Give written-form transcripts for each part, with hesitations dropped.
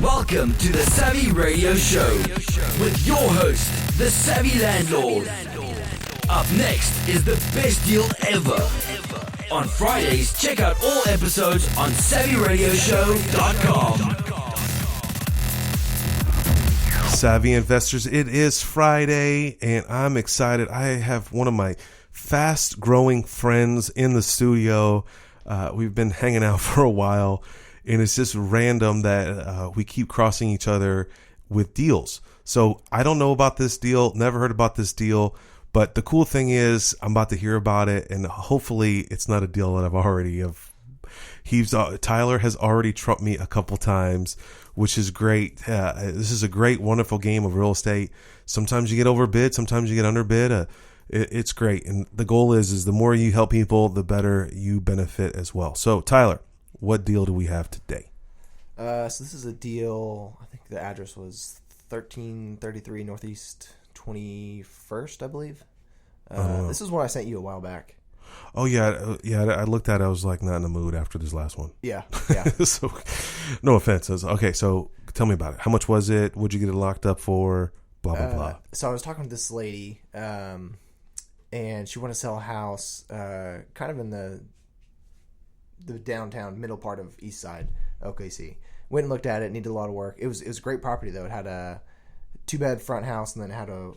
Welcome to the Savvy Radio Show with your host, the Savvy Landlord. Up next is the best deal ever. On Fridays, check out all episodes on SavvyRadioShow.com. Savvy investors, it is Friday and I'm excited. I have one of my fast growing friends in the studio. We've been hanging out for a while and it's just random that we keep crossing each other with deals. So I don't know about this deal, never heard about this deal, but the cool thing is I'm about to hear about it and hopefully it's not a deal that I've already Tyler has already trumped me a couple times, which is great. This is a great, wonderful game of real estate. Sometimes you get overbid, sometimes you get underbid. It's great. And the goal is the more you help people, the better you benefit as well. So Tyler, what deal do we have today? So this is a deal, I think the address was 1333 Northeast 21st, I believe. This is one I sent you a while back. Oh, yeah. I looked at it. I was like not in the mood after this last one. Yeah. So, no offense. Okay, so tell me about it. How much was it? What'd you get it locked up for? Blah, blah, blah. So I was talking to this lady, and she wanted to sell a house kind of in the downtown middle part of East Side, OKC. Went and looked at it. Needed a lot of work. It was a great property, though. It had a 2-bed front house, and then it had a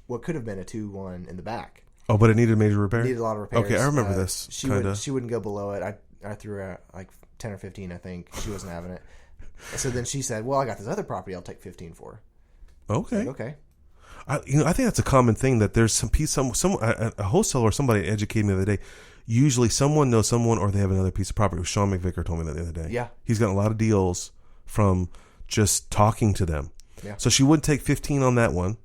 what could have been a 2-1 in the back. Oh, but it needed major repairs? Needed a lot of repairs. Okay, I remember this. She wouldn't go below it. I threw her like 10 or 15, I think. She wasn't having it. So then she said, well, I got this other property I'll take 15 for. Okay. Like, okay. I think that's a common thing that there's a wholesaler or somebody educated me the other day. Usually someone knows someone or they have another piece of property. Sean McVicker told me that the other day. Yeah. He's gotten a lot of deals from just talking to them. Yeah. So she wouldn't take 15 on that one.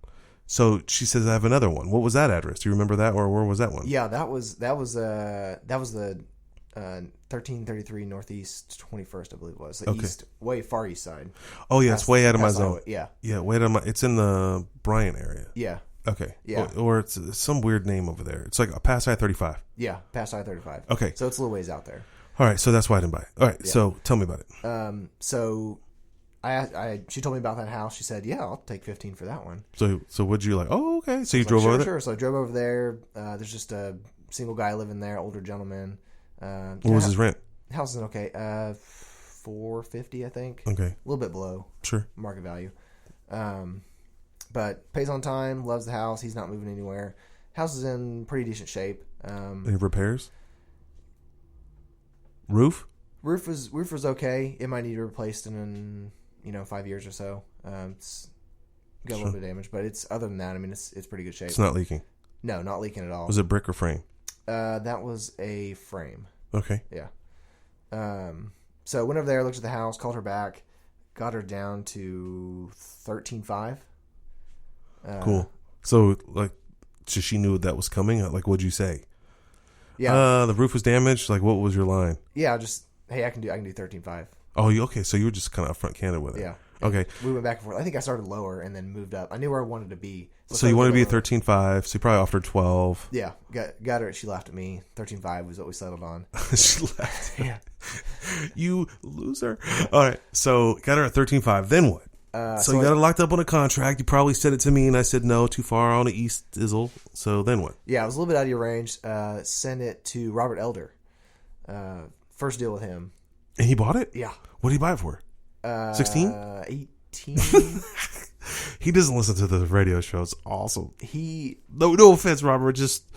So she says, I have another one. What was that address? Do you remember that, or where was that one? Yeah, that was the 1333 Northeast 21st, I believe it was. East, way far east side. Oh, yeah, it's way out of my zone. Yeah. Yeah, way out of my, it's in the Bryan area. Yeah. Okay. Yeah. Or it's some weird name over there. It's like past I-35. Yeah, past I-35. Okay. So it's a little ways out there. All right, so that's why I didn't buy it. All right, so tell me about it. So she told me about that house. She said, yeah, I'll take 15 for that one. So would you like, oh, okay. So you drove over there? Sure. So I drove over there. There's just a single guy living there, older gentleman. What was his rent? House is okay. $450, I think. Okay. A little bit below market value. But pays on time, loves the house. He's not moving anywhere. House is in pretty decent shape. Any repairs? Roof was okay. It might need replaced in 5 years or so. It's got a little bit of damage, but it's other than that. I mean, it's pretty good shape. It's not leaking. No, not leaking at all. Was it brick or frame? That was a frame. Okay. Yeah. So went over there, looked at the house, called her back, got her down to 13.5. Cool. So so she knew that was coming. Like, what'd you say? Yeah. The roof was damaged. Like, what was your line? Yeah, just hey, I can do 13.5. Oh, okay. So you were just kind of upfront candid with it. Yeah. Okay. We went back and forth. I think I started lower and then moved up. I knew where I wanted to be. So you wanted to be at 13.5. So you probably offered 12. Yeah. Got her. She laughed at me. 13.5 was what we settled on. She laughed. Yeah. You loser. All right. So got her at 13.5. Then what? So you got it locked up on a contract. You probably said it to me, and I said no, too far on the East Izzle. So then what? Yeah, it was a little bit out of your range. Send it to Robert Elder. First deal with him. And he bought it? Yeah. What did he buy it for? 16? 18. He doesn't listen to the radio show. It's awesome. No offense, Robert. Just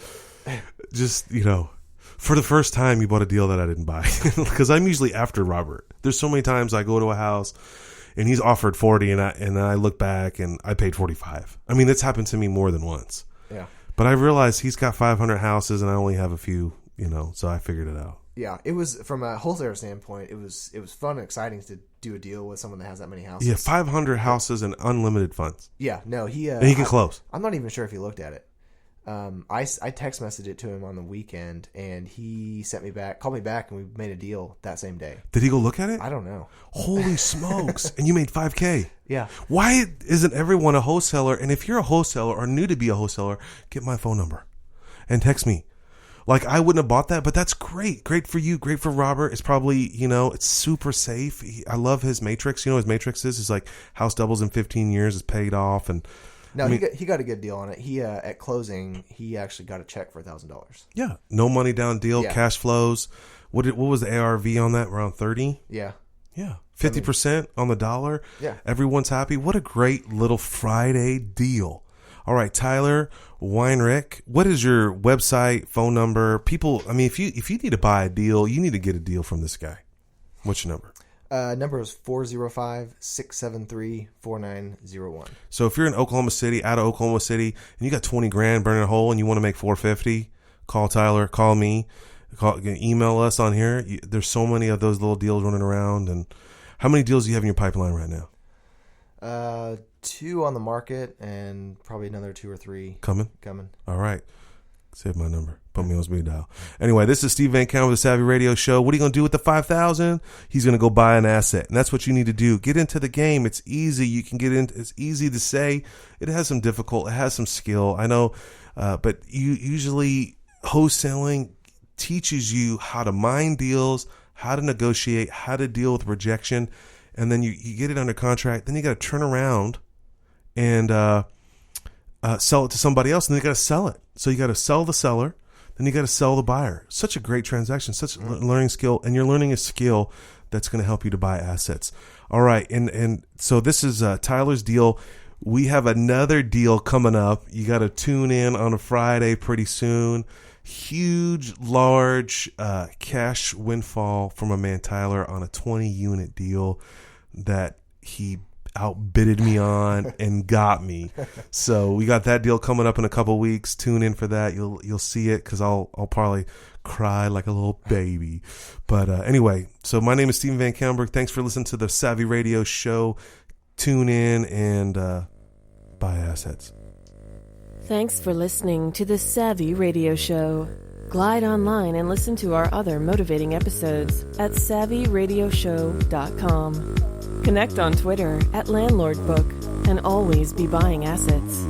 for the first time, you bought a deal that I didn't buy because I'm usually after Robert. There's so many times I go to a house. And he's offered 40, and I look back and I paid 45. I mean, that's happened to me more than once. Yeah. But I realized he's got 500 houses, and I only have a few. So I figured it out. Yeah, it was from a wholesaler standpoint. It was fun and exciting to do a deal with someone that has that many houses. Yeah, 500 houses and unlimited funds. Yeah, no, and he can close. I'm not even sure if he looked at it. I text messaged it to him on the weekend, and he called me back, and we made a deal that same day. Did he go look at it? I don't know. Holy smokes! And you made $5,000. Yeah. Why isn't everyone a wholesaler? And if you're a wholesaler or new to be a wholesaler, get my phone number and text me. Like, I wouldn't have bought that, but that's great. Great for you. Great for Robert. It's probably, it's super safe. I love his matrix. You know, his matrix is like house doubles in 15 years is paid off. And no, he got a good deal on it. He at closing, he actually got a check for $1,000. yeah, no money down deal, Yeah. cash flows. What was the ARV on that? Around 30? Yeah. Yeah. 50% on the dollar. Yeah. Everyone's happy. What a great little Friday deal. All right, Tyler Weinrich, what is your website, phone number? People, I mean, if you need to buy a deal, you need to get a deal from this guy. What's your number? Number is 405-673-4901. So if you're in Oklahoma City, out of Oklahoma City, and you got 20 grand burning a hole and you want to make 450, call Tyler, call me, email us on here. There's so many of those little deals running around. And how many deals do you have in your pipeline right now? 2 on the market and probably another 2 or 3 Coming? All right. Save my number. Put me on speed dial. Anyway, this is Steve Van Camp with the Savvy Radio Show. What are you going to do with the $5,000? He's going to go buy an asset. And that's what you need to do. Get into the game. It's easy. You can get in. It's easy to say. It has some difficult. It has some skill. I know. But usually wholesaling teaches you how to mine deals, how to negotiate, how to deal with rejection. And then you get it under contract. Then you got to turn around and sell it to somebody else, and then you got to sell it. So you got to sell the seller, then you got to sell the buyer. Such a great transaction, such a learning skill, and you're learning a skill that's going to help you to buy assets. All right, and so this is Tyler's deal. We have another deal coming up. You got to tune in on a Friday pretty soon. Huge, large cash windfall from a man, Tyler, on a 20-unit deal that he outbidded me on and got me. So we got that deal coming up in a couple weeks. Tune in for that. You'll see it because I'll probably cry like a little baby. But anyway, so my name is Steven Van Camberg. Thanks for listening to the Savvy Radio Show. Tune in and buy assets. Thanks for listening to the Savvy Radio Show. Glide online and listen to our other motivating episodes at SavvyRadioShow.com. Connect on Twitter at LandlordBook and always be buying assets.